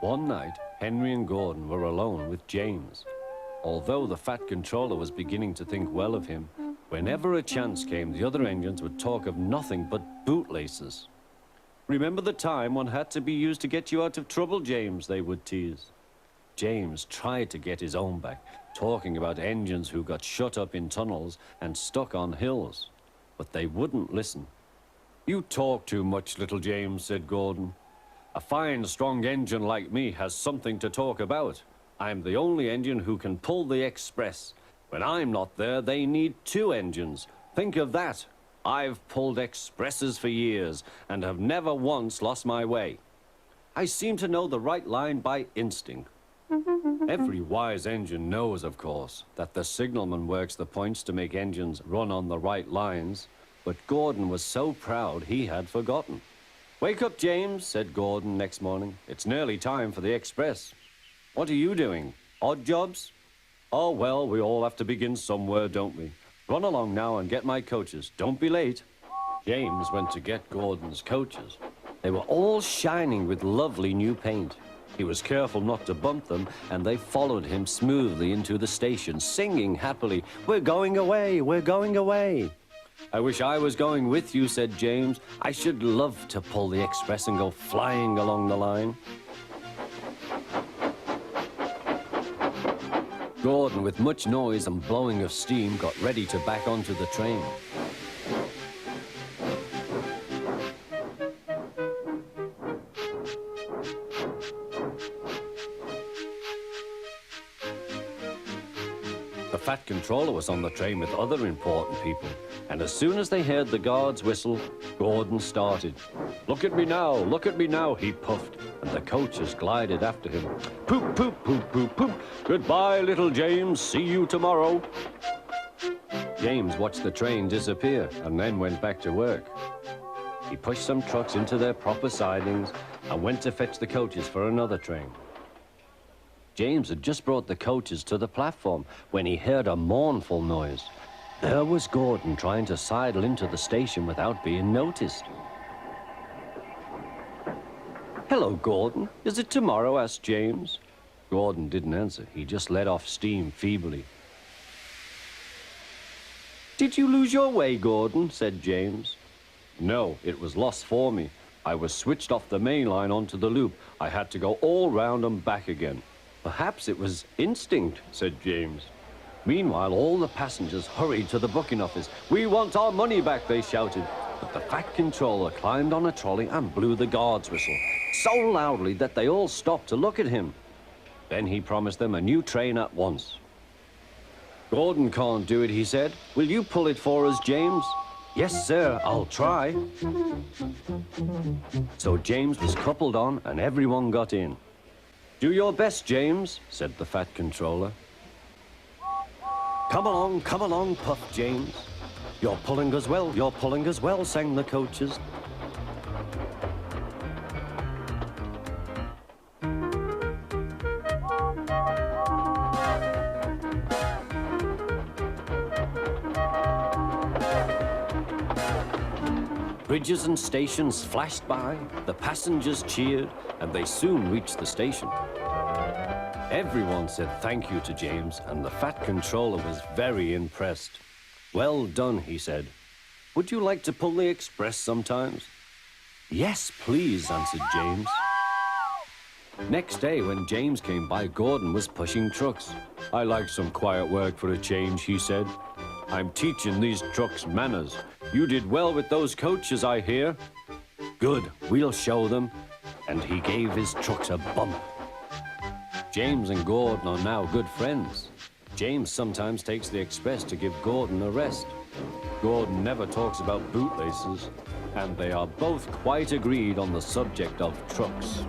One night, Henry and Gordon were alone with James. Although the Fat Controller was beginning to think well of him, whenever a chance came, the other engines would talk of nothing but bootlaces. "Remember the time one had to be used to get you out of trouble, James," they would tease. James tried to get his own back, talking about engines who got shut up in tunnels and stuck on hills. But they wouldn't listen. "You talk too much, little James," said Gordon. "A fine, strong engine like me has something to talk about. I'm the only engine who can pull the express. When I'm not there, they need two engines. Think of that. I've pulled expresses for years and have never once lost my way. I seem to know the right line by instinct." Every wise engine knows, of course, that the signalman works the points to make engines run on the right lines, but Gordon was so proud he had forgotten. "Wake up, James," said Gordon next morning. "It's nearly time for the express." "What are you doing? Odd jobs?" "Oh, well, we all have to begin somewhere, don't we? Run along now and get my coaches. Don't be late." James went to get Gordon's coaches. They were all shining with lovely new paint. He was careful not to bump them, and they followed him smoothly into the station, singing happily, "We're going away, we're going away." "I wish I was going with you," said James. "I should love to pull the express and go flying along the line." Gordon, with much noise and blowing of steam, got ready to back onto the train. The Fat Controller was on the train with other important people, and as soon as they heard the guard's whistle, Gordon started. Look at me now," he puffed, and the coaches glided after him. "Poop, poop, poop, poop, poop. Goodbye, little James. See you tomorrow." James watched the train disappear and then went back to work. He pushed some trucks into their proper sidings and went to fetch the coaches for another train. James had just brought the coaches to the platform when he heard a mournful noise. There was Gordon trying to sidle into the station without being noticed. "Hello, Gordon. Is it tomorrow?" asked James. Gordon didn't answer. He just let off steam feebly. "Did you lose your way, Gordon?" said James. "No, it was lost for me. I was switched off the main line onto the loop. I had to go all round and back again." "Perhaps it was instinct," said James. Meanwhile, all the passengers hurried to the booking office. "We want our money back," they shouted. But the Fat Controller climbed on a trolley and blew the guard's whistle, so loudly that they all stopped to look at him. Then he promised them a new train at once. "Gordon can't do it," he said. "Will you pull it for us, James?" "Yes, sir, I'll try." So James was coupled on and everyone got in. "Do your best, James," said the Fat Controller. Come along, puffed James. You're pulling us well, sang the coaches. Bridges and stations flashed by, the passengers cheered, and they soon reached the station. Everyone said thank you to James, and the Fat Controller was very impressed. "Well done," he said. "Would you like to pull the express sometimes?" "Yes, please," answered James. Next day, when James came by, Gordon was pushing trucks. "I like some quiet work for a change," he said. "I'm teaching these trucks manners. You did well with those coaches, I hear." "Good, we'll show them." And he gave his trucks a bump. James and Gordon are now good friends. James sometimes takes the express to give Gordon a rest. Gordon never talks about bootlaces, and they are both quite agreed on the subject of trucks.